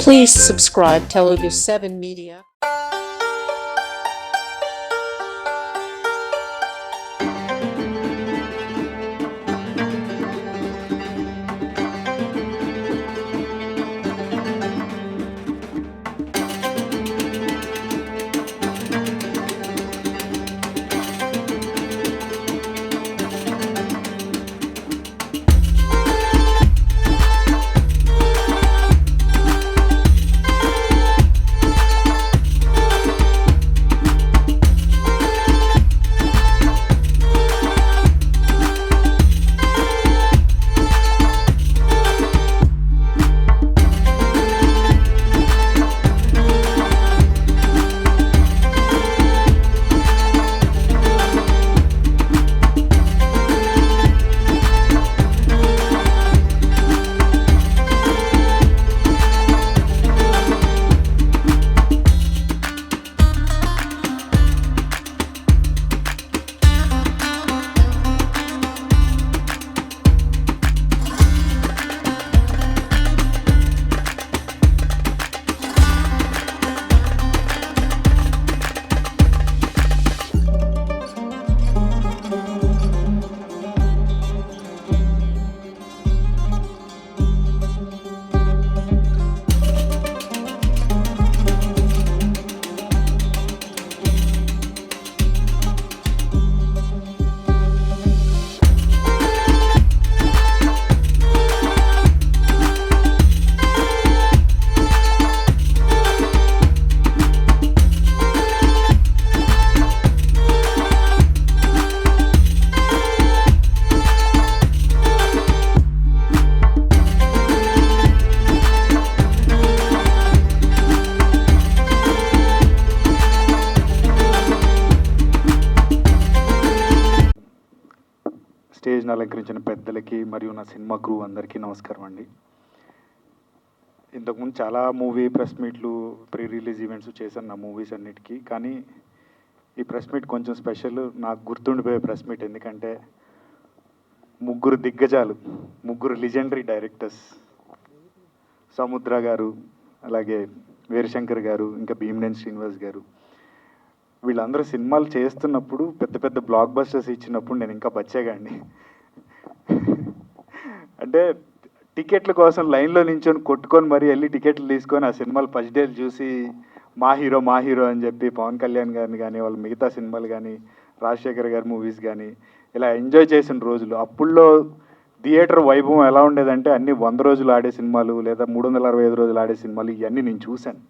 Please subscribe Telugu 7 Media. స్టేజ్ని అలంకరించిన పెద్దలకి మరియు నా సినిమా క్రూ అందరికీ నమస్కారం అండి. ఇంతకుముందు చాలా మూవీ ప్రెస్ మీట్లు, ప్రీ రిలీజ్ ఈవెంట్స్ చేశాను నా మూవీస్ అన్నిటికీ. కానీ ఈ ప్రెస్ మీట్ కొంచెం స్పెషల్, నాకు గుర్తుండిపోయే ప్రెస్ మీట్. ఎందుకంటే ముగ్గురు దిగ్గజాలు, ముగ్గురు లిజెండరీ డైరెక్టర్స్, సముద్ర గారు, అలాగే వీరశంకర్ గారు, ఇంకా భీమనేని శ్రీనివాస్ గారు, వీళ్ళందరూ సినిమాలు చేస్తున్నప్పుడు పెద్ద పెద్ద బ్లాక్ బస్టర్స్ ఇచ్చినప్పుడు నేను ఇంకా బచ్చేగాండి. అంటే టికెట్ల కోసం లైన్లో నించొని కొట్టుకొని మరీ వెళ్ళి టికెట్లు తీసుకొని ఆ సినిమాలు ఫస్ట్ డేలు చూసి మా హీరో అని చెప్పి పవన్ కళ్యాణ్ గారిని కానీ, వాళ్ళ మిగతా సినిమాలు కానీ, రాజశేఖర్ గారి మూవీస్ కానీ ఇలా ఎంజాయ్ చేసిన రోజులు. అప్పుల్లో థియేటర్ వైభవం ఎలా ఉండేదంటే అన్ని 100 రోజులు ఆడే సినిమాలు లేదా 365 రోజులు ఆడే సినిమాలు ఇవన్నీ నేను చూశాను.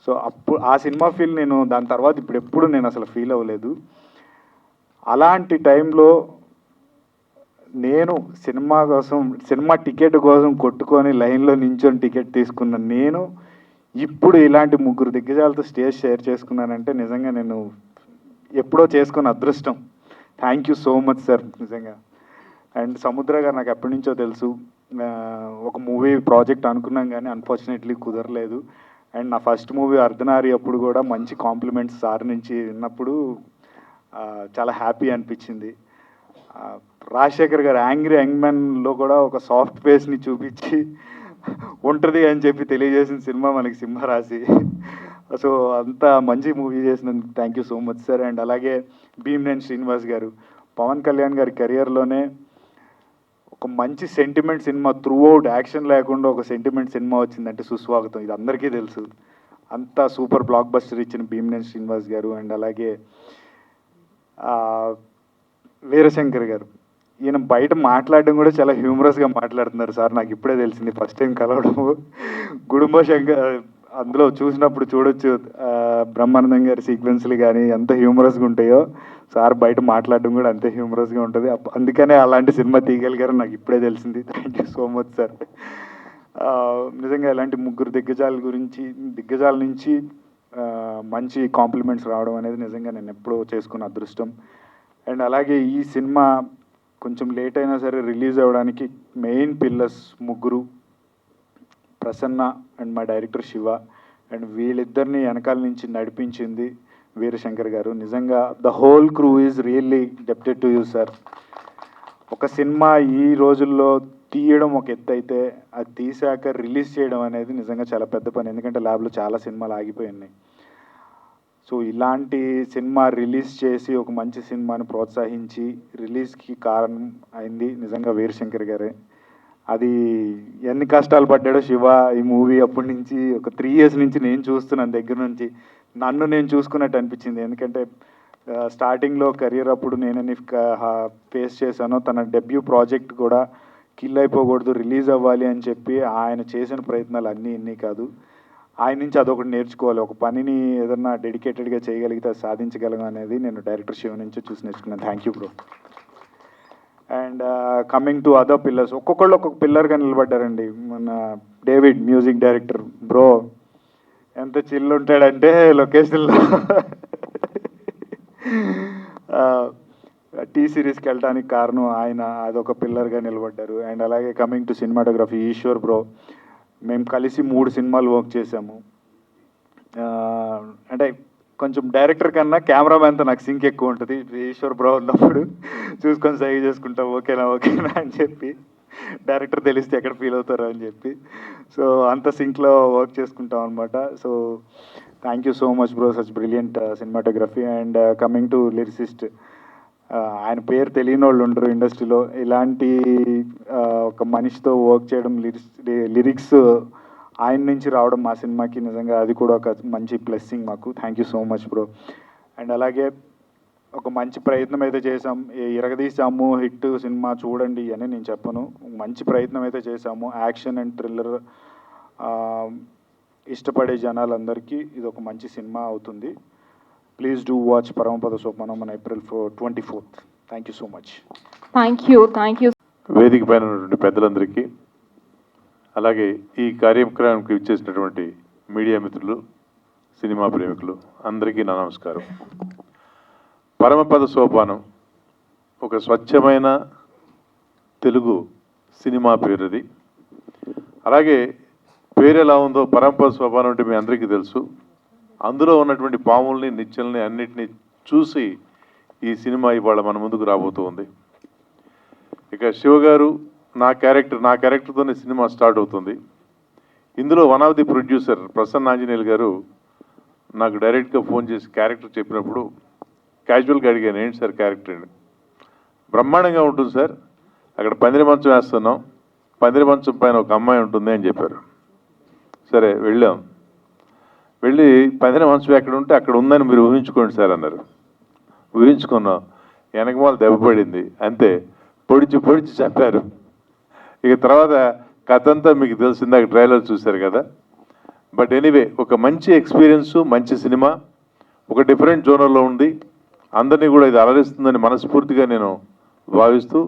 సో అప్పుడు ఆ సినిమా ఫీల్ నేను దాని తర్వాత ఇప్పుడు ఎప్పుడు నేను అసలు ఫీల్ అవ్వలేదు. అలాంటి టైంలో నేను సినిమా టికెట్ కోసం కొట్టుకొని లైన్లో నించొని టికెట్ తీసుకున్న నేను ఇప్పుడు ఇలాంటి ముగ్గురు దిగ్గజాలతో స్టేజ్ షేర్ చేసుకున్నానంటే నిజంగా నేను ఎప్పుడో చేసుకున్న అదృష్టం. Thank you so much sir నిజంగా. అండ్ సముద్ర గారు నాకు ఎప్పటి నుంచో తెలుసు. ఒక మూవీ ప్రాజెక్ట్ అనుకున్నాం కానీ అన్ఫార్చునేట్లీ కుదరలేదు. అండ్ నా ఫస్ట్ మూవీ అర్ధనారి అప్పుడు కూడా మంచి కాంప్లిమెంట్స్ సార్ నుంచి విన్నప్పుడు చాలా హ్యాపీ అనిపించింది. రాజశేఖర్ గారు యాంగ్రీ యంగ్మ్యాన్లో కూడా ఒక సాఫ్ట్ ఫేస్ని చూపించి ఉంటుంది అని చెప్పి తెలియజేసిన సినిమా మనకి సింహరాశి. సో అంత మంచి మూవీ చేసినందుకు thank you so much sir. And అలాగే భీమనేని శ్రీనివాస్ గారు, పవన్ కళ్యాణ్ గారి కెరియర్లోనే ఒక మంచి sentiment cinema, through out action లేకుండా ఒక సెంటిమెంట్ సినిమా వచ్చిందంటే సుస్వాగతం. ఇది అందరికీ తెలుసు. అంత సూపర్ బ్లాక్ బస్టర్ ఇచ్చిన భీమనేని శ్రీనివాస్ గారు. అండ్ అలాగే వీరశంకర్ గారు, ఈయన బయట మాట్లాడడం కూడా చాలా హ్యూమరస్గా మాట్లాడుతున్నారు సార్. నాకు ఇప్పుడే తెలిసింది ఫస్ట్ టైం కలవడము. గుడుంబ శంకర్ అందులో చూసినప్పుడు చూడొచ్చు, బ్రహ్మానందం గారి సీక్వెన్స్లు కానీ ఎంత హ్యూమరస్గా ఉంటాయో సార్ బయట మాట్లాడడం కూడా అంతే హ్యూమరస్గా ఉంటుంది. అందుకనే అలాంటి సినిమా తీయగలిగారని నాకు ఇప్పుడే తెలిసింది. Thank you so much sir. నిజంగా ఇలాంటి ముగ్గురు దిగ్గజాల నుంచి మంచి కాంప్లిమెంట్స్ రావడం అనేది నిజంగా నేను ఎప్పుడో చేసుకున్న అదృష్టం. అండ్ అలాగే ఈ సినిమా కొంచెం లేట్ అయినా సరే రిలీజ్ అవ్వడానికి మెయిన్ పిల్లర్స్ ముగ్గురు, ప్రసన్న అండ్ మా డైరెక్టర్ శివ. అండ్ వీళ్ళిద్దరిని వెనకాల నుంచి నడిపించింది వీరశంకర్ గారు. నిజంగా the whole crew is really డెప్టెడ్ టు యూ సార్. ఒక సినిమా ఈ రోజుల్లో తీయడం ఒక ఎత్తు అయితే అది తీసాక రిలీజ్ చేయడం అనేది నిజంగా చాలా పెద్ద పని. ఎందుకంటే ల్యాబ్లో చాలా సినిమాలు ఆగిపోయినాయి. సో ఇలాంటి సినిమా రిలీజ్ చేసి ఒక మంచి సినిమాని ప్రోత్సహించి రిలీజ్కి కారణం అయింది నిజంగా వీరశంకర్ గారే. అది ఎన్ని కష్టాలు పడ్డాడో శివ ఈ మూవీ అప్పటి నుంచి ఒక 3 years నుంచి నేను చూస్తున్నాను దగ్గర నుంచి. నన్ను నేను చూసుకున్నట్టు అనిపించింది. ఎందుకంటే స్టార్టింగ్లో కెరియర్ అప్పుడు నేనని ఫేస్ చేశాను. తన డెబ్యూ ప్రాజెక్ట్ కూడా కిల్ అయిపోకూడదు, రిలీజ్ అవ్వాలి అని చెప్పి ఆయన చేసిన ప్రయత్నాలు అన్నీ ఇన్ని కాదు. ఆయన నుంచి అదొకటి నేర్చుకోవాలి. ఒక పనిని ఏదన్నా డెడికేటెడ్గా చేయగలిగితే అది సాధించగలం అనేది నేను డైరెక్టర్ శివ నుంచి చూసి నేర్చుకున్నాను. Thank you bro. And coming to other pillars, ఒక్కొక్కళ్ళు ఒక్కొక్క పిల్లర్గా నిలబడ్డారండి. మన డేవిడ్ మ్యూజిక్ డైరెక్టర్ బ్రో ఎంత చిల్లు ఉంటాడంటే లొకేషన్లో టీ సిరీస్కి వెళ్ళడానికి కారణం ఆయన, అదొక పిల్లర్గా నిలబడ్డారు. అండ్ అలాగే coming to cinematography Eshwar bro, మేము కలిసి 3 సినిమాలు వర్క్ చేసాము. అంటే కొంచెం డైరెక్టర్ కన్నా కెమెరామ్యాన్తో నాకు సింక్ ఎక్కువ ఉంటుంది. ఈశ్వర్ బ్రో ఉన్నప్పుడు చూసుకొని సైజ్ చేసుకుంటాం, ఓకేనా అని చెప్పి. డైరెక్టర్ తెలిస్తే ఎక్కడ ఫీల్ అవుతారో అని చెప్పి. సో అంత సింక్లో వర్క్ చేసుకుంటాం అనమాట. So thank you so much bro, such brilliant cinematography. And coming to lyricist, ఆయన పేరు తెలియని వాళ్ళు ఉండరు ఇండస్ట్రీలో. ఇలాంటి ఒక మనిషితో వర్క్ చేయడం, లిరిక్స్ ఆయన నుంచి రావడం మా సినిమాకి నిజంగా అది కూడా ఒక మంచి ప్లస్సింగ్ మాకు. Thank you so much bro. And అలాగే ఒక మంచి ప్రయత్నం అయితే చేసాం. ఇరగదీసాము హిట్ సినిమా చూడండి అని నేను చెప్పను. మంచి ప్రయత్నం అయితే చేసాము. యాక్షన్ అండ్ థ్రిల్లర్ ఇష్టపడే జనాలందరికీ ఇది ఒక మంచి సినిమా అవుతుంది. Please do watch Paramapada Sopanam on April 24th. Thank you so much. Thank you. వేదిక పైన ఉన్నటువంటి పెద్దలందరికీ, అలాగే ఈ కార్యక్రమానికి ఇచ్చేసినటువంటి మీడియా మిత్రులు, సినిమా ప్రేమికులు అందరికీ నా నమస్కారం. పరమపద సోపానం ఒక స్వచ్ఛమైన తెలుగు సినిమా పేరుది. అలాగే పేరు ఎలా ఉందో, పరమపద సోపానం అంటే మీ అందరికీ తెలుసు. అందులో ఉన్నటువంటి పాముల్ని, నిత్యల్ని అన్నిటినీ చూసి ఈ సినిమా ఇవాళ మన ముందుకు రాబోతుంది. ఇక శివ గారు, నా క్యారెక్టర్తోనే సినిమా స్టార్ట్ అవుతుంది. ఇందులో one of the producer Prasanna Anjaneyulu గారు నాకు డైరెక్ట్గా ఫోన్ చేసి క్యారెక్టర్ చెప్పినప్పుడు క్యాజువల్గా అడిగాను, ఏంటి సార్ క్యారెక్టర్ అండి? బ్రహ్మాండంగా ఉంటుంది సార్, అక్కడ పందిరి మంచం వేస్తున్నాం, పందిరి మంచం పైన ఒక అమ్మాయి ఉంటుంది అని చెప్పారు. సరే వెళ్ళాం. వెళ్ళి పందిరి మంచం ఎక్కడ ఉంటే అక్కడ ఉందని మీరు ఊహించుకోండి సార్ అన్నారు. ఊహించుకున్నాం. వెనకమాల దెబ్బ పడింది, అంతే. పొడిచి చెప్పారు. ఇక తర్వాత కథ అంతా మీకు తెలిసిందాక ట్రైలర్ చూశారు కదా. బట్ ఎనీవే, ఒక మంచి ఎక్స్పీరియన్స్, మంచి సినిమా, ఒక డిఫరెంట్ జోనర్లో ఉంది. అందరినీ కూడా ఇది అలరిస్తుందని మనస్ఫూర్తిగా నేను భావిస్తూ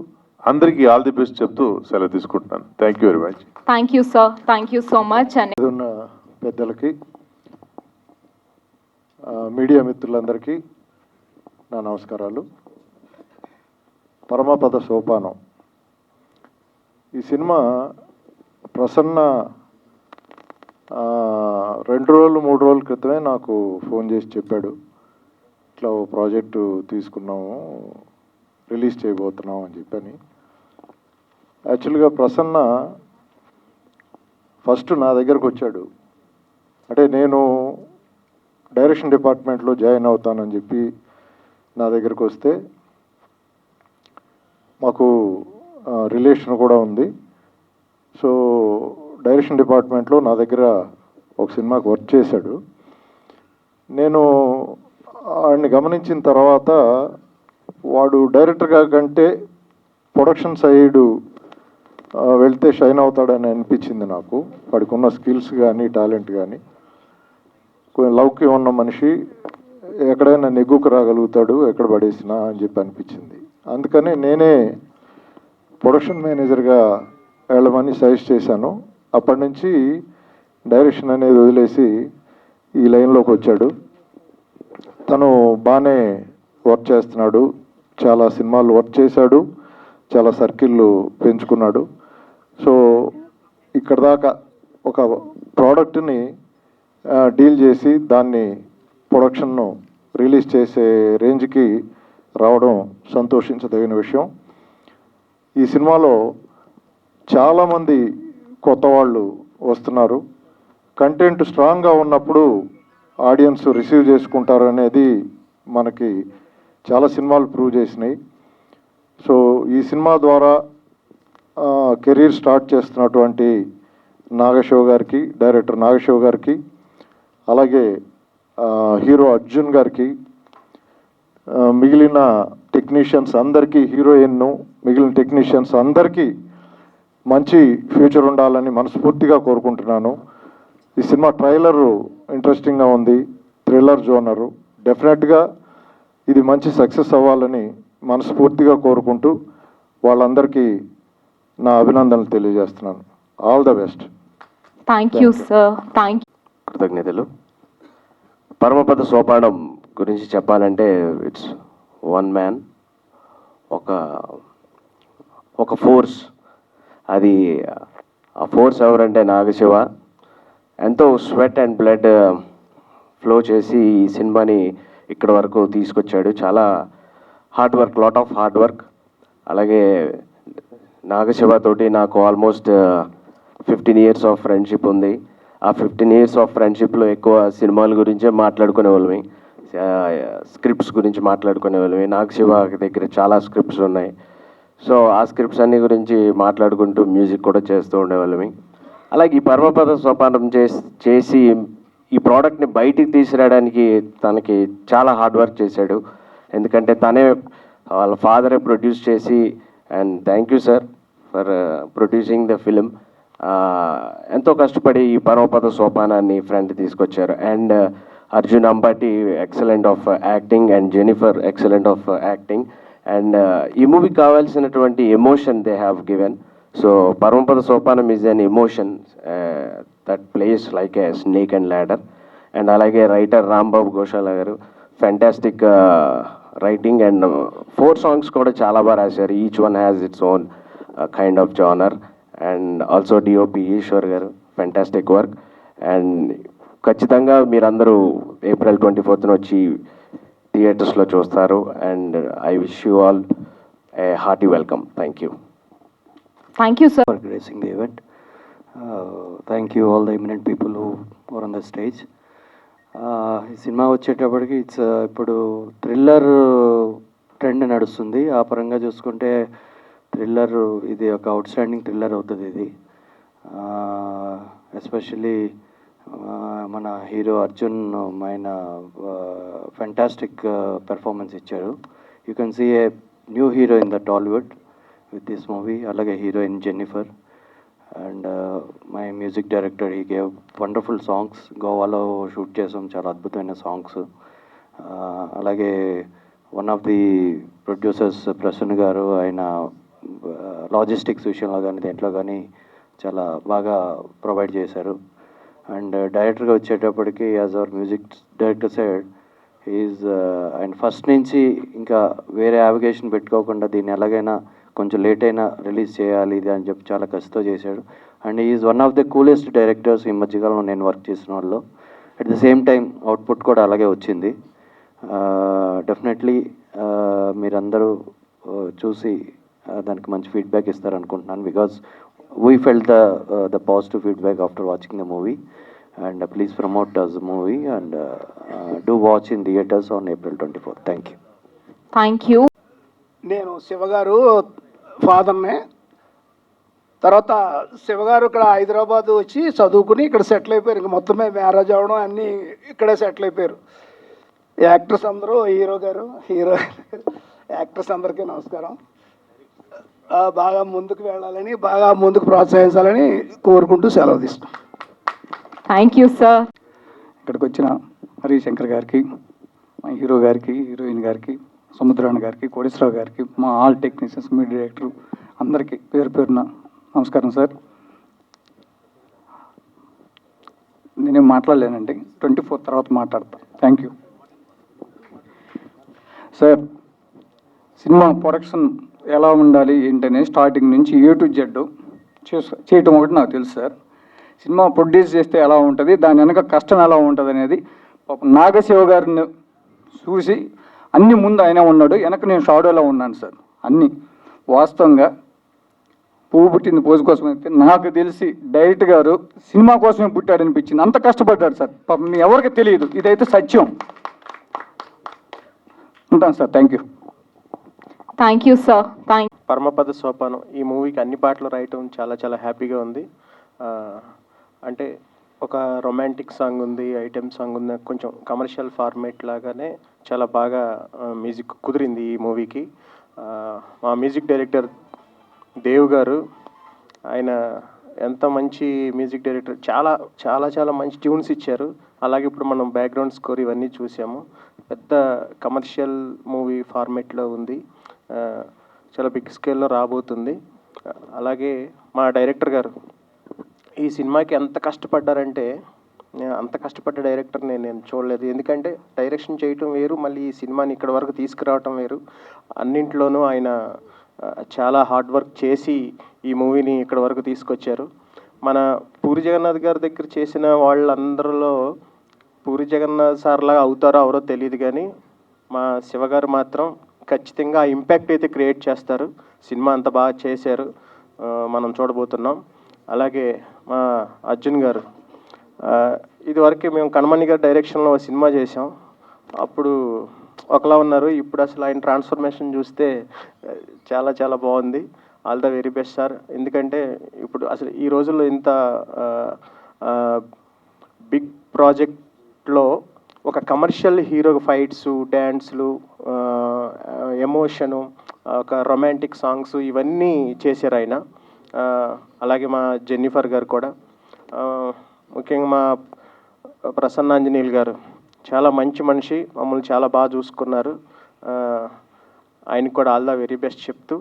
అందరికీ ఆల్ ది బెస్ట్ చెప్తూ సెలవు తీసుకుంటున్నాను. Thank you very much. Thank you sir, thank you so much. And ఉన్న పెద్దలకి, మీడియా మిత్రులందరికీ నా నమస్కారాలు. పరమపద సోపానం ఈ సినిమా ప్రసన్న 2 రోజులు 3 రోజుల క్రితమే నాకు ఫోన్ చేసి చెప్పాడు, ఇట్లా ఓ ప్రాజెక్టు తీసుకున్నాము, రిలీజ్ చేయబోతున్నాం అని చెప్పని. యాక్చువల్గా ప్రసన్న ఫస్ట్ నా దగ్గరకు వచ్చాడు. అంటే నేను డైరెక్షన్ డిపార్ట్మెంట్లో జాయిన్ అవుతానని చెప్పి నా దగ్గరకు వస్తే, మాకు రిలేషన్ కూడా ఉంది. సో డైరెక్షన్ డిపార్ట్మెంట్లో నా దగ్గర ఒక సినిమాకి వర్క్ చేశాడు. నేను వాడిని గమనించిన తర్వాత వాడు డైరెక్టర్గా కంటే ప్రొడక్షన్ సైడ్ వెళ్తే షైన్ అవుతాడని అనిపించింది నాకు. వాడికి ఉన్న స్కిల్స్ కానీ టాలెంట్ కానీ, లౌక్యం ఉన్న మనిషి, ఎక్కడైనా నెగ్గుకు రాగలుగుతాడు ఎక్కడ పడేసినా అని చెప్పి అనిపించింది. అందుకని నేనే ప్రొడక్షన్ మేనేజర్గా వెళ్ళమని సజెస్ట్ చేశాను. అప్పటి నుంచి డైరెక్షన్ అనేది వదిలేసి ఈ లైన్లోకి వచ్చాడు. తను బాగానే వర్క్ చేస్తున్నాడు, చాలా సినిమాలు వర్క్ చేశాడు, చాలా సర్కిళ్ళు పెంచుకున్నాడు. సో ఇక్కడ దాకా ఒక ప్రోడక్ట్ని డీల్ చేసి దాన్ని ప్రొడక్షన్ను రిలీజ్ చేసే రేంజ్కి రావడం సంతోషించదగిన విషయం. ఈ సినిమాలో చాలామంది కొత్త వాళ్ళు వస్తున్నారు. కంటెంట్ స్ట్రాంగ్గా ఉన్నప్పుడు ఆడియన్స్ రిసీవ్ చేసుకుంటారు అనేది మనకి చాలా సినిమాలు ప్రూవ్ చేసినాయి. సో ఈ సినిమా ద్వారా కెరీర్ స్టార్ట్ చేస్తున్నటువంటి నాగశివ గారికి, డైరెక్టర్ నాగశివ గారికి, అలాగే హీరో అర్జున్ గారికి, మిగిలిన టెక్నీషియన్స్ అందరికీ, హీరోయిన్ను మిగిలిన టెక్నీషియన్స్ అందరికీ మంచి ఫ్యూచర్ ఉండాలని మనస్ఫూర్తిగా కోరుకుంటున్నాను. ఈ సినిమా ట్రైలరు ఇంట్రెస్టింగ్గా ఉంది, థ్రిల్లర్ జోనరు. డెఫినెట్గా ఇది మంచి సక్సెస్ అవ్వాలని మనస్ఫూర్తిగా కోరుకుంటూ వాళ్ళందరికీ నా అభినందనలు తెలియజేస్తున్నాను. All the best. Thank you sir. Thank you. కృతజ్ఞతలు. పరమపద సోపానం గురించి చెప్పాలంటే ఇట్స్ వన్ మ్యాన్, ఒక ఫోర్స్. అది ఆ ఫోర్స్ ఎవరంటే నాగశివ. ఎంతో స్వెట్ అండ్ బ్లడ్ ఫ్లో చేసి ఈ సినిమాని ఇక్కడ వరకు తీసుకొచ్చాడు. చాలా hard work, lot of hard work. అలాగే నాగశివ తోటి నాకు ఆల్మోస్ట్ 15 years ఆఫ్ ఫ్రెండ్షిప్ ఉంది. ఆ 15 years ఆఫ్ ఫ్రెండ్షిప్లో ఎక్కువ సినిమాల గురించే మాట్లాడుకునే వాళ్ళమి, స్క్రిప్ట్స్ గురించి మాట్లాడుకునే వాళ్ళమి. నాగశివ దగ్గర చాలా స్క్రిప్ట్స్ ఉన్నాయి. సో ఆ స్క్రిప్ట్స్ అన్ని గురించి మాట్లాడుకుంటూ మ్యూజిక్ కూడా చేస్తూ ఉండేవాళ్ళమి. అలాగే ఈ పరమపద సోపానం చేసి ఈ ప్రోడక్ట్ని బయటికి తీసుకురావడానికి తనకి చాలా హార్డ్ వర్క్ చేశాడు. ఎందుకంటే తనే వాళ్ళ ఫాదరే ప్రొడ్యూస్ చేసి, and thank you sir for producing the film. ఎంతో కష్టపడి ఈ పరమపద సోపానాన్ని ఫ్రంట్ తీసుకొచ్చారు. And Arjun Ambati excellent of acting, and Jennifer excellent of acting. And ఈ మూవీకి కావాల్సినటువంటి emotion they have given. So Paramapada Sopanam is an emotion that plays like a snake and ladder. And అలాగే writer Rambabu Ghoshala garu fantastic writing, and 4 songs కూడా చాలా బాగా రాశారు. Each one has its own kind of genre. And also DOP Eshwar garu fantastic work. And ఖచ్చితంగా మీరందరూ April 24th వచ్చి థియేటర్స్లో చూస్తారు. And I wish you all A hearty welcome. Thank you. Thank you sir. for gracing the event. Thank you all the eminent people who were on the stage. ఈ cinema వచ్చేటప్పటికి it's ఇప్పుడు thriller trend నడుస్తుంది. ఆ పరంగా చూసుకుంటే thriller ఇది ఒక out standing thriller అవుతుంది ఇది. ఎస్పెషల్లీ మన హీరో అర్జున్ ఆయన ఫ్యాంటాస్టిక్ పెర్ఫార్మెన్స్ ఇచ్చారు. You can see a new hero in the Tollywood with this movie. అలాగే heroine Jennifer and my music director he gave wonderful songs. గోవాలో షూట్ చేసాం, చాలా అద్భుతమైన సాంగ్స్. అలాగే one of the producers Prasanna garu, ఆయన లాజిస్టిక్స్ విషయంలో కానీ దేంట్లో కానీ చాలా బాగా ప్రొవైడ్ చేశారు. అండ్ డైరెక్టర్గా వచ్చేటప్పటికి as our music director side ఆయన ఫస్ట్ నుంచి ఇంకా వేరే యావిగేషన్ పెట్టుకోకుండా దీన్ని ఎలాగైనా కొంచెం లేట్ అయినా రిలీజ్ చేయాలి ఇది అని చెప్పి చాలా కష్టంతో చేశాడు. And is one of the coolest directors ఈ మధ్యకాలంలో నేను వర్క్ చేసిన వాళ్ళు. At the same time output కూడా అలాగే వచ్చింది. డెఫినెట్లీ మీరందరూ చూసి దానికి మంచి ఫీడ్బ్యాక్ ఇస్తారనుకుంటున్నాను. Because we felt the positive feedback after watching the movie. And please promote us movie and do watch in theatres on April 24th. Thank you. Thank you. నేను శివగారు ఫాదర్నే. తర్వాత శివగారు ఇక్కడ హైదరాబాద్ వచ్చి చదువుకుని ఇక్కడ సెటిల్ అయిపోయారు. ఇంక మొత్తమే మ్యారేజ్ అవ్వడం అన్నీ ఇక్కడే సెటిల్ అయిపోయారు. యాక్టర్స్ అందరూ, హీరో గారు, యాక్టర్స్ అందరికీ నమస్కారం. బాగా ముందుకు వెళ్ళాలని, బాగా ముందుకు ప్రోత్సహించాలని కోరుకుంటూ సెలవు తీసుకుంటాం. Thank you sir. ఇక్కడికి వచ్చిన హరిశంకర్ గారికి, మా హీరో గారికి, హీరోయిన్ గారికి, సముద్రాన్ని గారికి, కోటేశ్వరరావు గారికి, మా ఆల్ టెక్నీషియన్స్, మీ డైరెక్టర్ అందరికీ పేరు పేరున నమస్కారం సార్. నేనేం మాట్లాడలేనండి, 24 తర్వాత మాట్లాడతా. Thank you sir. Cinema production ఎలా ఉండాలి ఏంటనే స్టార్టింగ్ నుంచి A to Z చేయటం ఒకటి నాకు తెలుసు సార్. సినిమా ప్రొడ్యూస్ చేస్తే ఎలా ఉంటుంది, దాని వెనక కష్టం ఎలా ఉంటుంది అనేది నాగశివ గారిని చూసి అన్ని ముందు ఆయన ఉన్నాడు, వెనక నేను షాడోలో ఉన్నాను సార్. అన్నీ వాస్తవంగా పువ్వు పుట్టింది పోజు కోసం అయితే నాకు తెలిసి డైరెక్టర్ గారు సినిమా కోసమే పుట్టాడు అనిపించింది. అంత కష్టపడ్డాడు సార్, పాపం మీ ఎవరికి తెలియదు, ఇదైతే సత్యం. ఉంటాను sir, thank you. Thank you sir. Paramapada Sopanam ఈ మూవీకి అన్ని పాటలు రాయటం చాలా చాలా హ్యాపీగా ఉంది. అంటే ఒక రొమాంటిక్ సాంగ్ ఉంది, ఐటెం సాంగ్ ఉంది, కొంచెం కమర్షియల్ ఫార్మేట్ లాగానే చాలా బాగా మ్యూజిక్ కుదిరింది ఈ మూవీకి. మా మ్యూజిక్ డైరెక్టర్ దేవ్ గారు, ఆయన ఎంత మంచి మ్యూజిక్ డైరెక్టర్, చాలా చాలా చాలా మంచి ట్యూన్స్ ఇచ్చారు. అలాగే ఇప్పుడు మనం బ్యాక్గ్రౌండ్ స్కోర్ ఇవన్నీ చూసాము, పెద్ద కమర్షియల్ మూవీ ఫార్మేట్లో ఉంది, చాలా బిగ్ స్కేల్లో రాబోతుంది. అలాగే మా డైరెక్టర్ గారు ఈ సినిమాకి ఎంత కష్టపడ్డారంటే, అంత కష్టపడ్డ డైరెక్టర్ని నేను చూడలేదు. ఎందుకంటే డైరెక్షన్ చేయటం వేరు, మళ్ళీ ఈ సినిమాని ఇక్కడ వరకు తీసుకురావటం వేరు. అన్నింట్లోనూ ఆయన చాలా హార్డ్ వర్క్ చేసి ఈ మూవీని ఇక్కడ వరకు తీసుకొచ్చారు. మన పూరి జగన్నాథ్ గారి దగ్గర చేసిన వాళ్ళందరిలో పూరి జగన్నాథ్ సార్లాగా అవుతారో అవరో తెలియదు, కానీ మా శివగారు మాత్రం ఖచ్చితంగా ఆ ఇంపాక్ట్ అయితే క్రియేట్ చేస్తారు. సినిమా అంత బాగా చేశారు, మనం చూడబోతున్నాం. అలాగే మా అర్జున్ గారు, ఇదివరకు మేము కణమణి గారి డైరెక్షన్లో సినిమా చేసాం, అప్పుడు ఒకలా ఉన్నారు, ఇప్పుడు అసలు ఆయన ట్రాన్స్ఫర్మేషన్ చూస్తే చాలా చాలా బాగుంది. All the very best sir. ఎందుకంటే ఇప్పుడు అసలు ఈ రోజుల్లో ఇంత బిగ్ ప్రాజెక్ట్లో ఒక కమర్షియల్ హీరో ఫైట్స్, డ్యాన్స్లు, ఎమోషను, ఒక రొమాంటిక్ సాంగ్స్ ఇవన్నీ చేశారు ఆయన. అలాగే మా జెన్నిఫర్ గారు కూడా, ముఖ్యంగా మా ప్రసన్నాంజనేయులు గారు చాలా మంచి మనిషి, మమ్మల్ని చాలా బాగా చూసుకున్నారు. ఆయనకు కూడా ఆల్ ద వెరీ బెస్ట్ చెప్తూ,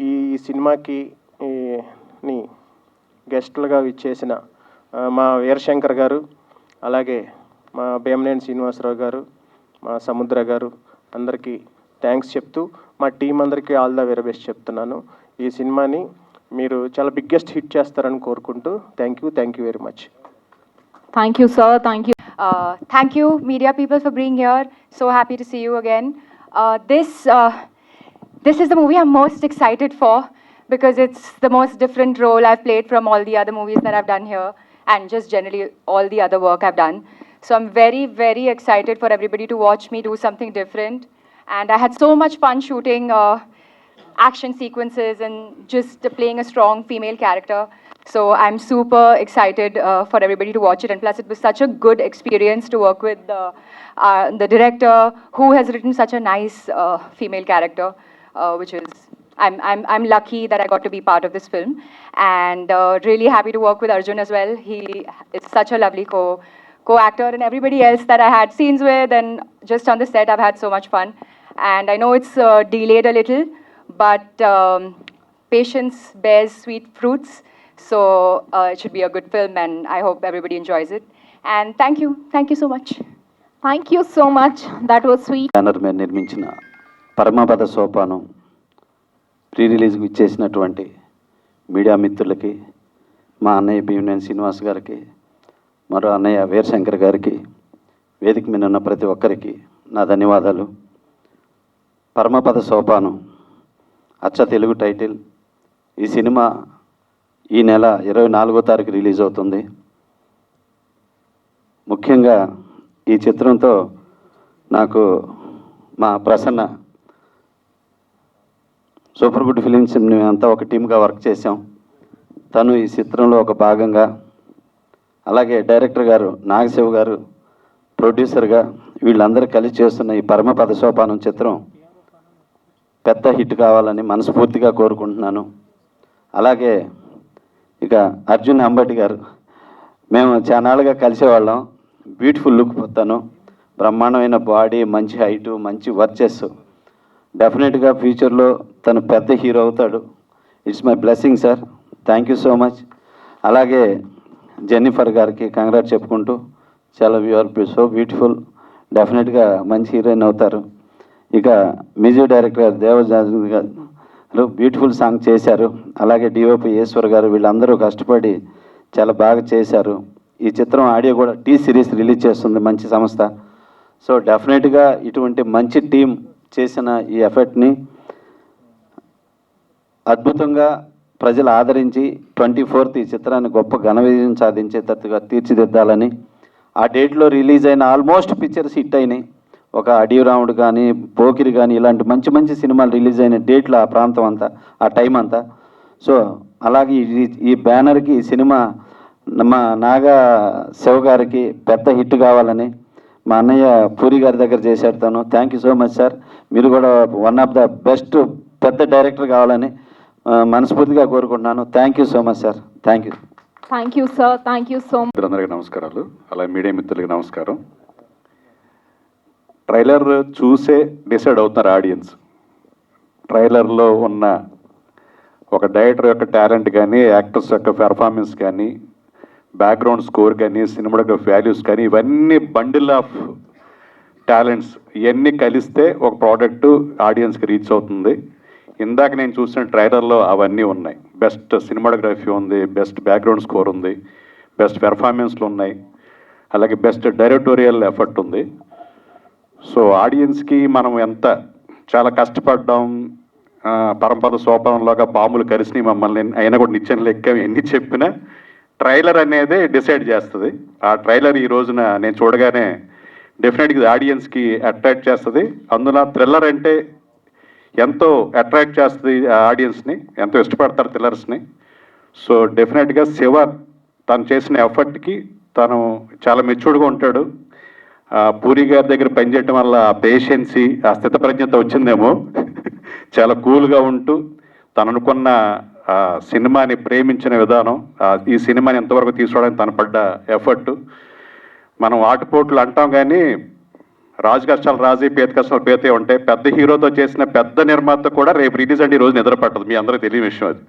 ఈ సినిమాకి గెస్టులుగా ఇచ్చేసిన మా వీరశంకర్ గారు, అలాగే మా భీమనేని శ్రీనివాసరావు గారు, మా సముద్ర గారు, అందరికీ థ్యాంక్స్ చెప్తూ మా టీం అందరికీ ఆల్ ద వెరీ బెస్ట్ చెప్తున్నాను. ఈ సినిమాని మీరు చాలా బిగ్గెస్ట్ హిట్ చేస్తారని కోరుకుంటూ thank you very much. Thank you sir. Thank you. Thank you, media people, for being here. So happy to see you again. This is the movie I'm most excited for because it's the most different role I've played from all the other movies that I've done here and just generally all the other work I've done. So I'm very, very excited for everybody to watch me do something different. And I had so much fun shooting action sequences and just playing a strong female character. So I'm super excited for everybody to watch it, and plus it was such a good experience to work with the director who has written such a nice female character, which is I'm lucky that I got to be part of this film, and really happy to work with Arjun as well. He is such a lovely co-actor, and everybody else that I had scenes with, and just on the set I've had so much fun. And I know it's delayed a little, but patience bears sweet fruits. So it should be a good film, and I hope everybody enjoys it. And thank you so much. Thank you so much. That was sweet. Banner మీద నిర్మించిన పరమపద సోపానం pre రిలీజ్కి ఇచ్చేసినటువంటి media మిత్రులకి, మా అన్నయ్య భీమనేని శ్రీనివాస్ గారికి, మరో అన్నయ్య వీరశంకర్ గారికి, వేదిక మీద ఉన్న ప్రతి ఒక్కరికి నా ధన్యవాదాలు. పరమపద సోపానం అచ్చ తెలుగు టైటిల్. ఈ సినిమా ఈ నెల 24వ తారీఖు రిలీజ్ అవుతుంది. ముఖ్యంగా ఈ చిత్రంతో నాకు మా ప్రసన్న సూపర్ గుడ్ ఫిలిమ్స్ అంతా ఒక టీమ్గా వర్క్ చేసాం. తను ఈ చిత్రంలో ఒక భాగంగా, అలాగే డైరెక్టర్ గారు నాగశివ గారు ప్రొడ్యూసర్గా, వీళ్ళందరూ కలిసి చేస్తున్న ఈ పరమపద సోపానం చిత్రం పెద్ద హిట్ కావాలని మనస్ఫూర్తిగా కోరుకుంటున్నాను. అలాగే ఇక అర్జున్ అంబటి గారు, మేము చానాళ్ళుగా కలిసేవాళ్ళం. బ్యూటిఫుల్ లుక్ తను, బ్రహ్మాండమైన బాడీ, మంచి హైటు, మంచి వర్చెస్. డెఫినెట్గా ఫ్యూచర్లో తను పెద్ద హీరో అవుతాడు. It's my blessing sir. Thank you so much. అలాగే జెన్నిఫర్ గారికి కంగ్రాట్ చెప్పుకుంటూ, చాలా యూఆర్ సో బ్యూటిఫుల్, డెఫినెట్గా మంచి హీరోయిన్ అవుతారు. ఇక మ్యూజిక్ డైరెక్టర్ దేవరాజు గారు బ్యూటిఫుల్ సాంగ్ చేశారు. అలాగే డిఓపి ఈశ్వర్ గారు, వీళ్ళందరూ కష్టపడి చాలా బాగా చేశారు. ఈ చిత్రం ఆడియో కూడా టీ సిరీస్ రిలీజ్ చేస్తుంది మంచి సంస్థ. సో డెఫినెట్గా ఇటువంటి మంచి టీం చేసిన ఈ ఎఫర్ట్ని అద్భుతంగా ప్రజలు ఆదరించి 24th ఈ చిత్రాన్ని గొప్ప ఘన విజయం సాధించేటట్టుగా తీర్చిదిద్దాలని, ఆ డేట్లో రిలీజ్ అయిన ఆల్మోస్ట్ పిక్చర్స్ హిట్ అయినాయి. ఒక అడియురాముడు కానీ, పోకిరి కానీ, ఇలాంటి మంచి మంచి సినిమాలు రిలీజ్ అయిన డేట్లు ఆ ప్రాంతం అంతా, ఆ టైం అంతా. సో అలాగే ఈ బ్యానర్కి ఈ సినిమా మా నాగా శివ గారికి పెద్ద హిట్ కావాలని మా అన్నయ్య పూరి గారి దగ్గర చేశారు. తను thank you so much sir, మీరు కూడా వన్ ఆఫ్ ద బెస్ట్ పెద్ద డైరెక్టర్ కావాలని మనస్ఫూర్తిగా కోరుకుంటున్నాను. Thank you so much sir. Thank you. Thank you sir. Thank you so much. అందరికీ నమస్కారాలు. అలాగే మీడియా మిత్రులకి నమస్కారం. ట్రైలర్ చూసే డిసైడ్ అవుతున్నారు ఆడియన్స్. ట్రైలర్లో ఉన్న ఒక డైరెక్టర్ యొక్క టాలెంట్ కానీ, యాక్టర్స్ యొక్క పెర్ఫార్మెన్స్ కానీ, బ్యాక్గ్రౌండ్ స్కోర్ కానీ, సినిమాటోగ్రఫీ వాల్యూస్ కానీ, ఇవన్నీ బండిల్ ఆఫ్ టాలెంట్స్ ఇవన్నీ కలిస్తే ఒక ప్రోడక్ట్ ఆడియన్స్కి రీచ్ అవుతుంది. ఇందాక నేను చూసిన ట్రైలర్లో అవన్నీ ఉన్నాయి. బెస్ట్ సినిమాటోగ్రఫీ ఉంది, బెస్ట్ బ్యాక్గ్రౌండ్ స్కోర్ ఉంది, బెస్ట్ పెర్ఫార్మెన్స్లు ఉన్నాయి, అలాగే బెస్ట్ డైరెక్టోరియల్ ఎఫర్ట్ ఉంది. సో ఆడియన్స్కి మనం ఎంత చాలా కష్టపడ్డాం, పరంపర సోపానంలోగా పాములు కరిసినాయి మమ్మల్ని, అయినా కూడా నిత్యం లెక్క ఎన్ని చెప్పినా ట్రైలర్ అనేది డిసైడ్ చేస్తుంది. ఆ ట్రైలర్ ఈ రోజున నేను చూడగానే డెఫినెట్గా ఆడియన్స్కి అట్రాక్ట్ చేస్తుంది. అందులో థ్రిల్లర్ అంటే ఎంతో అట్రాక్ట్ చేస్తుంది ఆడియన్స్ని, ఎంతో ఇష్టపడతారు థ్రిల్లర్స్ని. సో డెఫినెట్గా శివ తను చేసిన ఎఫర్ట్కి తను చాలా మెచ్యూర్డ్గా ఉంటాడు. పూరి గారి దగ్గర పనిచేయటం వల్ల ఆ పేషెన్సీ, ఆ స్థితప్రజ్ఞత వచ్చిందేమో. చాలా కూల్గా ఉంటూ తను అనుకున్న సినిమాని ప్రేమించిన విధానం, ఈ సినిమాని ఎంతవరకు తీసుకోవడానికి తను పడ్డ ఎఫర్ట్. మనం ఆటుపోట్లు అంటాం కానీ రాజు కష్టాలు రాజే, పేద కష్టాలు పేతే ఉంటాయి. పెద్ద హీరోతో చేసిన పెద్ద నిర్మాత కూడా రేపు రిలీజ్ అంటే ఈ రోజు నిద్ర పట్టదు. మీ అందరికీ తెలియని విషయం అది.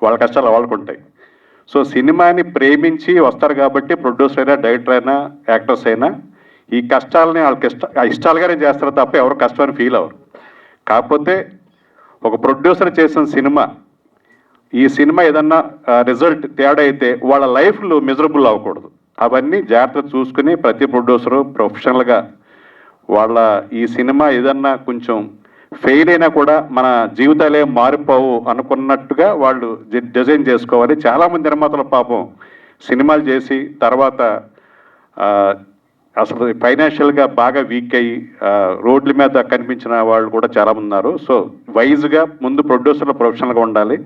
వాళ్ళ కష్టాలు వాళ్ళకు ఉంటాయి. సో సినిమాని ప్రేమించి వస్తారు కాబట్టి ప్రొడ్యూసర్ అయినా, డైరెక్టర్ అయినా, యాక్టర్స్ అయినా ఈ కష్టాలని వాళ్ళకి ఇష్టాలుగానే చేస్తారు తప్ప ఎవరు కష్టమని ఫీల్ అవ్వరు. కాకపోతే ఒక ప్రొడ్యూసర్ చేసిన సినిమా, ఈ సినిమా ఏదన్నా రిజల్ట్ తేడా అయితే వాళ్ళ లైఫ్లో మిజరబుల్ అవ్వకూడదు. అవన్నీ జాగ్రత్తగా చూసుకుని ప్రతి ప్రొడ్యూసరు ప్రొఫెషనల్గా వాళ్ళ ఈ సినిమా ఏదన్నా కొంచెం ఫెయిల్ అయినా కూడా మన జీవితాలే మారిపోవు అనుకున్నట్టుగా వాళ్ళు డిజైన్ చేసుకోవాలి. చాలామంది నిర్మాతల పాపం సినిమాలు చేసి తర్వాత అసలు ఫైనాన్షియల్గా బాగా వీక్ అయ్యి రోడ్ల మీద కనిపించిన వాళ్ళు కూడా చాలామంది ఉన్నారు. సో వైజ్గా ముందు ప్రొడ్యూసర్లు ప్రొఫెషనల్గా ఉండాలి.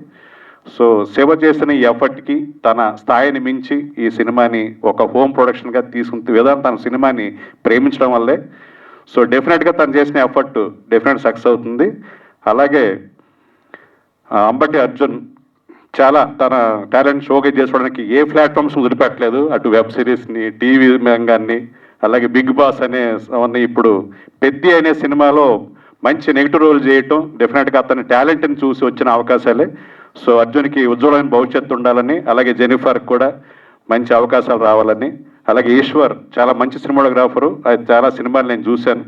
సో సేవ చేసిన ఈ ఎఫర్ట్కి తన స్థాయిని మించి ఈ సినిమాని ఒక హోమ్ ప్రొడక్షన్గా తీసుకున్న విధానం తన సినిమాని ప్రేమించడం వల్లే. సో డెఫినెట్గా తను చేసిన ఎఫర్ట్ డెఫినెట్ సక్సెస్ అవుతుంది. అలాగే అంబటి అర్జున్ చాలా తన టాలెంట్ షోకేజ్ చేసుకోవడానికి ఏ ప్లాట్ఫామ్స్ వదిలిపెట్టలేదు. అటు వెబ్ సిరీస్ని, టీవీ రంగాన్ని, అలాగే బిగ్ బాస్ అనే ఇప్పుడు పెద్ది అనే సినిమాలో మంచి నెగిటివ్ రోల్ చేయటం డెఫినెట్గా అతని టాలెంట్ని చూసి వచ్చిన అవకాశాలే. సో అర్జున్కి ఉజ్వలమైన భవిష్యత్తు ఉండాలని, అలాగే జెనిఫర్కి కూడా మంచి అవకాశాలు రావాలని, అలాగే ఈశ్వర్ చాలా మంచి సినిమాటోగ్రాఫరు, చాలా సినిమాలు నేను చూశాను.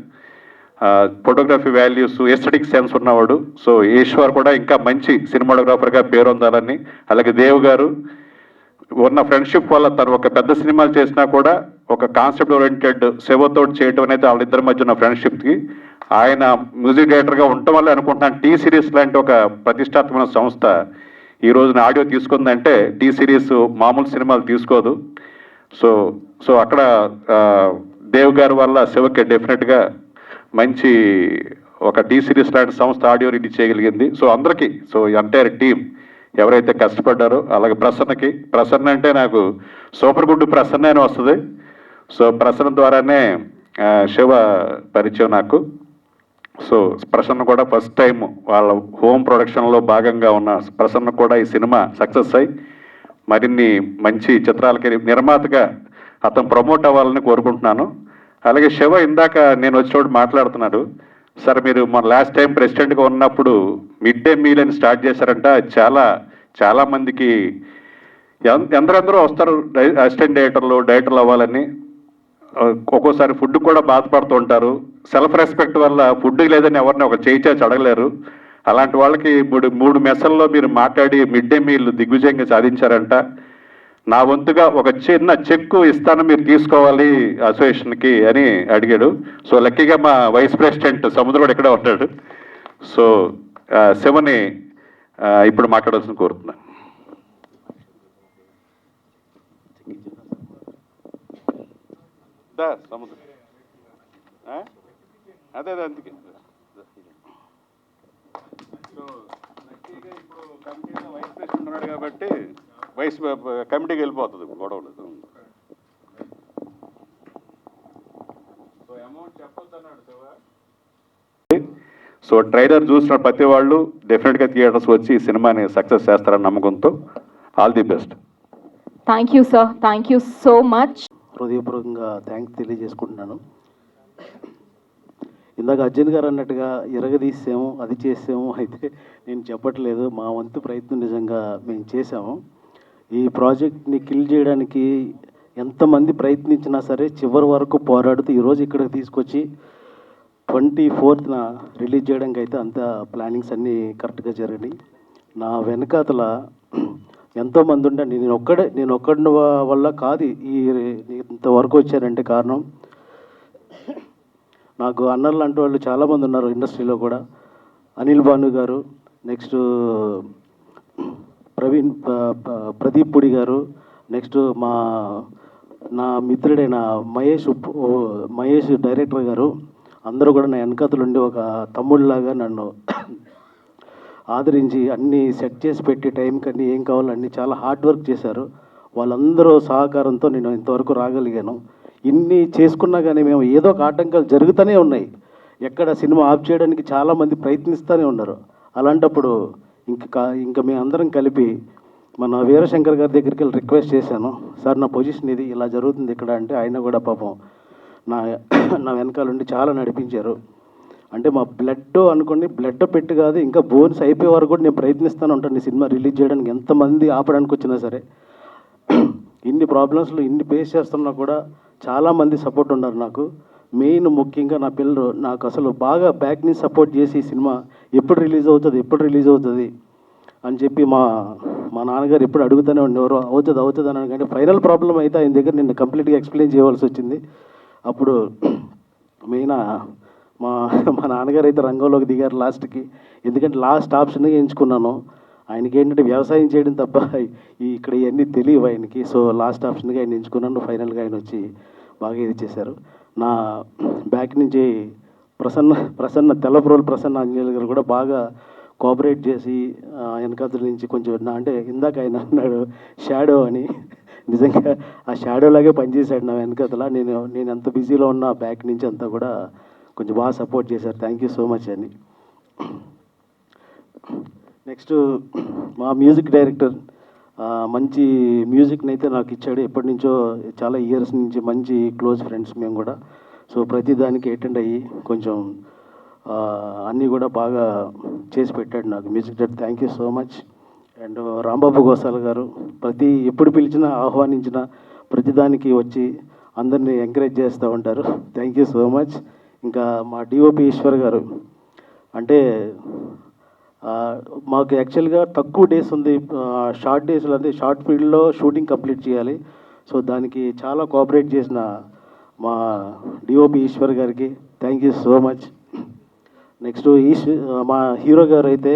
ఫోటోగ్రఫీ వాల్యూస్, ఎస్థెటిక్ సెన్స్ ఉన్నవాడు. సో ఈశ్వర్ కూడా ఇంకా మంచి సినిమాటోగ్రాఫర్గా పేరు పొందాలని, అలాగే దేవ్ గారు ఉన్న ఫ్రెండ్షిప్ వల్ల తను ఒక పెద్ద సినిమాలు చేసినా కూడా ఒక కాన్సెప్ట్ ఓరియంటెడ్ శివతో చేయటం అనేది వాళ్ళిద్దరి మధ్య ఉన్న ఫ్రెండ్షిప్కి ఆయన మ్యూజిక్ డైరెక్టర్గా ఉండటం వల్ల అనుకుంటున్నాను టీ సిరీస్ లాంటి ఒక ప్రతిష్టాత్మక సంస్థ ఈ రోజున ఆడియో తీసుకుందంటే టీ సిరీస్ మామూలు సినిమాలు తీసుకోదు. సో అక్కడ దేవ్ గారి వల్ల శివకి డెఫినెట్గా మంచి ఒక టీ సిరీస్ లాంటి సంస్థ ఆడియో రిలీజ్ చేయగలిగింది. సో అందరికీ, సో ఎంటైర్ టీం ఎవరైతే కష్టపడ్డారో, అలాగే ప్రసన్న అంటే నాకు సూపర్ గుడ్ ప్రసన్న అని వస్తుంది. సో ప్రసన్న ద్వారానే శివ పరిచయం నాకు. సో ప్రసన్న కూడా ఫస్ట్ టైం వాళ్ళ హోమ్ ప్రొడక్షన్లో భాగంగా ఉన్న ప్రసన్న కూడా ఈ సినిమా సక్సెస్ అయ్యి మరిన్ని మంచి చిత్రాలకి నిర్మాతగా అతను ప్రమోట్ అవ్వాలని కోరుకుంటున్నాను. అలాగే శివ ఇందాక నేను వచ్చినప్పుడు మాట్లాడుతున్నాడు, సార్ మీరు మన లాస్ట్ టైం ప్రెసిడెంట్గా ఉన్నప్పుడు మిడ్ డే మీల్ అని స్టార్ట్ చేశారంట. చాలా మందికి ఎందరో వస్తారు అసిస్టెంట్ డైరెక్టర్లు అవ్వాలని, ఒక్కోసారి ఫుడ్ కూడా బాధపడుతూ ఉంటారు. సెల్ఫ్ రెస్పెక్ట్ వల్ల ఫుడ్ లేదని ఎవరిని ఒక చేయి అడగలేరు. అలాంటి వాళ్ళకి 3 మెస్సల్లో మీరు మాట్లాడి మిడ్ డే మీల్ దిగ్విజయంగా సాధించారంట. నా వంతుగా ఒక చిన్న చెక్కు ఇస్తాను, మీరు తీసుకోవాలి అసోసియేషన్కి అని అడిగాడు. సో లక్కీగా మా వైస్ ప్రెసిడెంట్ సముద్రం కూడా ఇక్కడే ఉంటాడు. సో శివని ఇప్పుడు మాట్లాడాల్సిన కోరుతున్నాను. అదే అందుకే ఇప్పుడు కమిటీలో వైస్ ప్రెసిడెంట్ ఉన్నాడు కాబట్టి కమిటీకి వెళ్ళిపోతుంది గొడవలు. సో ట్రైలర్ చూసిన ప్రతి వాళ్ళు డెఫినెట్గా థియేటర్స్ వచ్చి ఈ సినిమాని సక్సెస్ చేస్తారని నమ్మకంతో all the best. Thank you sir, thank you so much. హృదయపూర్వకంగా థ్యాంక్స్ తెలియజేసుకుంటున్నాను. ఇందాక అర్జున్ గారు అన్నట్టుగా ఇరగదీసాము, అది చేసాము అయితే నేను చెప్పట్లేదు. మా వంతు ప్రయత్నం నిజంగా మేము చేసాము. ఈ ప్రాజెక్ట్ని కిల్ చేయడానికి ఎంతమంది ప్రయత్నించినా సరే చివరి వరకు పోరాడుతూ ఈరోజు ఇక్కడికి తీసుకొచ్చి 24th రిలీజ్ చేయడానికి అయితే అంత ప్లానింగ్స్ అన్నీ కరెక్ట్గా జరిగినాయి. నా వెనకాతల ఎంతోమంది ఉంటే నేను ఒక్కడి వల్ల కాదు ఈ ఇంతవరకు వచ్చారంటే కారణం నాకు అన్నలు లాంటి వాళ్ళు చాలామంది ఉన్నారు ఇండస్ట్రీలో కూడా. అనిల్ భాను గారు, నెక్స్ట్ ప్రదీప్ పుడి గారు, నెక్స్ట్ నా మిత్రుడైన మహేష్ డైరెక్టర్ గారు, అందరూ కూడా నా వెనకతలు ఉండి ఒక తమ్ముళ్ళలాగా నన్ను ఆదరించి అన్నీ సెట్ చేసి పెట్టి టైంకి అన్నీ ఏం కావాలో అన్నీ చాలా హార్డ్ వర్క్ చేశారు. వాళ్ళందరూ సహకారంతో నేను ఇంతవరకు రాగలిగాను. ఇన్ని చేసుకున్నా కానీ మేము ఏదో ఒక ఆటంకాలు జరుగుతూనే ఉన్నాయి. ఎక్కడ సినిమా ఆఫ్ చేయడానికి చాలామంది ప్రయత్నిస్తూనే ఉన్నారు. అలాంటప్పుడు ఇంకా మేము అందరం కలిపి మన వీరశంకర్ గారి దగ్గరికి వెళ్ళి రిక్వెస్ట్ చేశాను, సార్ నా పొజిషన్ ఇది ఇలా జరుగుతుంది ఇక్కడ అంటే ఆయన కూడా పాపం నా వెనకాలండి చాలా నడిపించారు. అంటే మా బ్లడ్ అనుకోండి, బ్లడ్ పెట్టి కాదు ఇంకా బోన్స్ అయిపోయే వరకు కూడా నేను ప్రయత్నిస్తూనే ఉంటాను ఈ సినిమా రిలీజ్ చేయడానికి. ఎంతమంది ఆపడానికి వచ్చినా సరే ఇన్ని ప్రాబ్లమ్స్లో ఇన్ని ఫేస్ చేస్తున్నా కూడా చాలామంది సపోర్ట్ ఉన్నారు నాకు. మెయిన్ ముఖ్యంగా నా పిల్లలు నాకు అసలు బాగా బ్యాక్ నుంచి సపోర్ట్ చేసి ఈ సినిమా ఎప్పుడు రిలీజ్ అవుతుంది అని చెప్పి మా నాన్నగారు ఎప్పుడు అడుగుతూనే ఉండేవారు, అవుతుంది అని. కానీ ఫైనల్ ప్రాబ్లం అయితే ఆయన దగ్గర నిన్ను కంప్లీట్గా ఎక్స్ప్లెయిన్ చేయవలసి వచ్చింది. అప్పుడు మెయిన్ మా నాన్నగారు అయితే రంగంలోకి దిగారు లాస్ట్కి. ఎందుకంటే లాస్ట్ ఆప్షన్గా ఎంచుకున్నాను. ఆయనకి ఏంటంటే వ్యవసాయం చేయడం తప్ప ఇక్కడ ఇవన్నీ తెలియవు ఆయనకి. సో లాస్ట్ ఆప్షన్గా ఆయన ఎంచుకున్నాను. ఫైనల్గా ఆయన వచ్చి బాగా ఇది చేశారు. నా బ్యాక్ నుంచి ప్రసన్న తెల్లప్రోలు ప్రసన్న ఆంజనేయులు గారు కూడా బాగా కోఆపరేట్ చేసి వెనకాతల నుంచి కొంచెం అంటే ఇందాక ఆయన అన్నాడు షాడో అని, నిజంగా ఆ షాడోలాగే పనిచేశాడు నా వెనకాతల. నేను ఎంత బిజీలో ఉన్నా బ్యాక్ నుంచి అంతా కూడా కొంచెం బాగా సపోర్ట్ చేశారు. థ్యాంక్ యూ సో మచ్ అని. నెక్స్ట్ మా మ్యూజిక్ డైరెక్టర్ మంచి మ్యూజిక్ని అయితే నాకు ఇచ్చాడు. ఎప్పటి నుంచో చాలా ఇయర్స్ నుంచి మంచి క్లోజ్ ఫ్రెండ్స్ మేము కూడా. సో ప్రతి దానికి అటెండ్ అయ్యి కొంచెం అన్నీ కూడా బాగా చేసి పెట్టాడు నాకు music director. Thank you so much. And Rambabu Gosala గారు ఎప్పుడు పిలిచినా ఆహ్వానించినా ప్రతిదానికి వచ్చి అందరినీ ఎంకరేజ్ చేస్తూ ఉంటారు. Thank you so much. ఇంకా మా డిఓపి ఈశ్వర్ గారు అంటే మాకు యాక్చువల్గా తక్కువ డేస్ ఉంది, షార్ట్ డేస్లో అంటే షార్ట్ ఫీల్డ్లో షూటింగ్ కంప్లీట్ చేయాలి. సో దానికి చాలా కోఆపరేట్ చేసిన మా డిఓపి ఈశ్వర్ గారికి thank you so much. Next మా హీరో గారు అయితే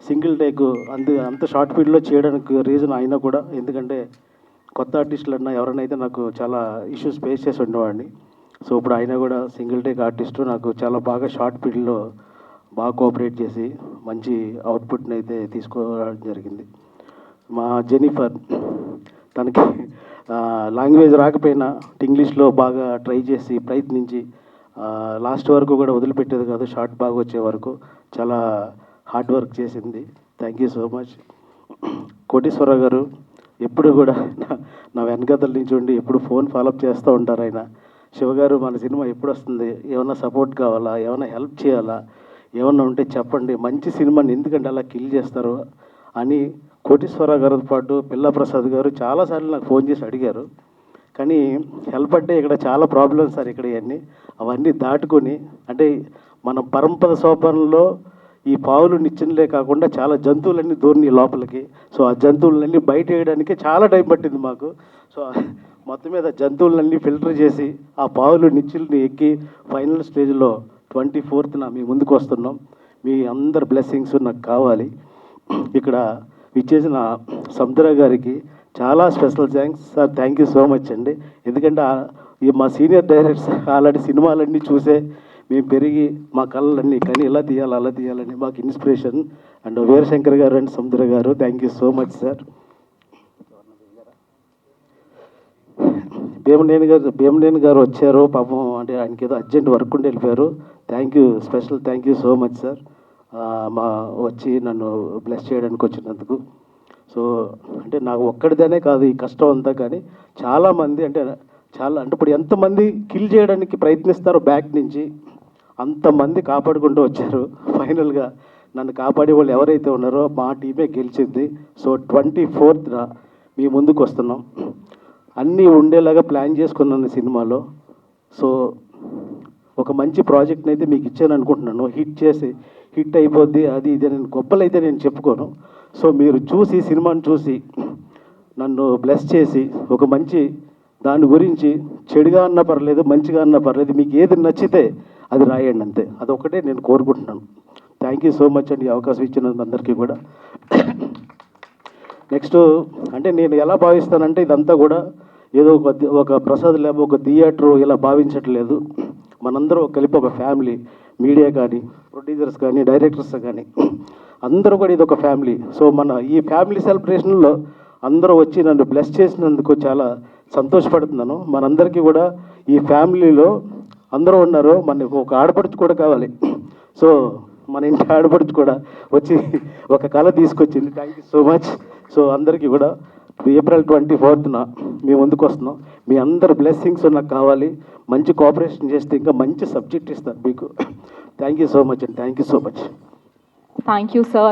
సింగిల్ టేక్ అంత షార్ట్ ఫీల్డ్లో చేయడానికి రీజన్ అయినా కూడా, ఎందుకంటే కొత్త ఆర్టిస్టులు ఎవరైనా అయితే నాకు చాలా ఇష్యూస్ ఫేస్ చేసి ఉండేవాడిని. సో ఇప్పుడు ఆయన కూడా సింగిల్ టేక్ ఆర్టిస్టు నాకు చాలా బాగా షార్ట్ ఫీల్డ్లో బాగా కోఆపరేట్ చేసి మంచి అవుట్పుట్ని అయితే తీసుకోవడం జరిగింది. మా జెనిఫర్ తనకి లాంగ్వేజ్ రాకపోయినా ఇంగ్లీష్లో బాగా ట్రై చేసి ప్రయత్నించి లాస్ట్ వరకు కూడా వదిలిపెట్టేది కాదు, షార్ట్ బాగా వచ్చే వరకు చాలా హార్డ్ వర్క్ చేసింది. Thank you so much. Koteswararao గారు ఎప్పుడు కూడా నా వెనకతల నుంచి ఉండి ఎప్పుడు ఫోన్ ఫాలోఅప్ చేస్తూ ఉంటారు ఆయన. శివగారు మన సినిమా ఎప్పుడు వస్తుంది, ఏమన్నా సపోర్ట్ కావాలా, ఏమన్నా హెల్ప్ చేయాలా, ఏమన్నా ఉంటే చెప్పండి, మంచి సినిమాని ఎందుకంటే అలా కిల్ చేస్తారు అని కోటేశ్వరరావు గారితో పాటు పిల్లా ప్రసాద్ గారు చాలాసార్లు నాకు ఫోన్ చేసి అడిగారు. కానీ హెల్ప్ అంటే ఇక్కడ చాలా ప్రాబ్లమ్స్ సార్ ఇక్కడ అవన్నీ దాటుకొని, అంటే మన పరంపర సోపానంలో ఈ పావులు నిచ్చెనలే కాకుండా చాలా జంతువులన్నీ దూరినాయి లోపలికి. సో ఆ జంతువులన్నీ బయట వేయడానికి చాలా టైం పట్టింది మాకు. సో మొత్తం మీద జంతువులన్నీ ఫిల్టర్ చేసి ఆ పావులు నిచ్చెల్ని ఎక్కి ఫైనల్ స్టేజ్లో 24th మీ ముందుకు వస్తున్నాం. మీ అందరి బ్లెస్సింగ్స్ నాకు కావాలి. ఇక్కడ ఇచ్చేసిన సముద్ర గారికి చాలా special thanks sir. Thank you so much అండి. ఎందుకంటే మా సీనియర్ డైరెక్టర్స్ అలాంటి సినిమాలన్నీ చూసే మేము పెరిగి మా కళలన్నీ కానీ ఇలా తీయాలి అలా తీయాలని మాకు ఇన్స్పిరేషన్. అండ్ వీరశంకర్ గారు అండ్ సముద్ర గారు thank you so much sir. Bhimaneni గారు వచ్చారు పాపం, అంటే ఆయనకి ఏదో అర్జెంట్ వర్క్ ఉండి వెళ్ళిపోయారు. Thank you, special thank you so much sir వచ్చి నన్ను బ్లెస్ చేయడానికి వచ్చినందుకు. సో అంటే నాకు ఒక్కడిదనే కాదు ఈ కష్టం అంతా, కానీ చాలామంది అంటే ఇప్పుడు ఎంతమంది కిల్ చేయడానికి ప్రయత్నిస్తారో బ్యాక్ నుంచి అంతమంది కాపాడుకుంటూ వచ్చారు. ఫైనల్గా నన్ను కాపాడే వాళ్ళు ఎవరైతే ఉన్నారో మా టీమే గెలిచింది. సో 24th మీ ముందుకు వస్తున్నాం. అన్నీ ఉండేలాగా ప్లాన్ చేసుకున్నాను సినిమాలో. సో ఒక మంచి ప్రాజెక్ట్ని అయితే మీకు ఇచ్చాను అనుకుంటున్నాను. హిట్ అయిపోద్ది అది ఇది నేను గొప్పలైతే నేను చెప్పుకోను. సో మీరు చూసి సినిమాని చూసి నన్ను బ్లెస్ చేసి ఒక మంచి దాని గురించి చెడుగా అన్నా పర్లేదు మంచిగా అన్నా పర్లేదు మీకు ఏది నచ్చితే అది రాయండి అంతే. అదొకటే నేను కోరుకుంటున్నాను. థ్యాంక్ యూ సో మచ్ అండి ఈ అవకాశం ఇచ్చినందుకు అందరికీ కూడా. నెక్స్ట్ అంటే నేను ఎలా భావిస్తానంటే ఇదంతా కూడా ఏదో ఒక ప్రసాద్ ల్యాబ్ ఒక థియేటర్ ఇలా భావించట్లేదు. మనందరూ కలిపి ఒక ఫ్యామిలీ, మీడియా కానీ ప్రొడ్యూసర్స్ కానీ డైరెక్టర్స్ కానీ అందరూ కూడా ఇది ఒక ఫ్యామిలీ. సో మన ఈ ఫ్యామిలీ సెలబ్రేషన్లో అందరూ వచ్చి నన్ను బ్లెస్ చేసినందుకు చాలా సంతోషపడుతున్నాను. మనందరికీ కూడా ఈ ఫ్యామిలీలో అందరూ ఉన్నారు. మనకు ఒక ఆడపడుచు కూడా కావాలి. సో మన ఇంటి ఆడపడుచు కూడా వచ్చి ఒక కళ తీసుకొచ్చింది. Thank you so much. So అందరికీ కూడా April 24th మీ ముందుకు వస్తున్నాం. మీ అందరు బ్లెస్సింగ్స్ నాకు కావాలి. మంచి కోఆపరేషన్ చేస్తే ఇంకా మంచి సబ్జెక్ట్ ఇస్తాను మీకు. థ్యాంక్ యూ సో మచ్ అండి. Thank you so much. Thank you, sir.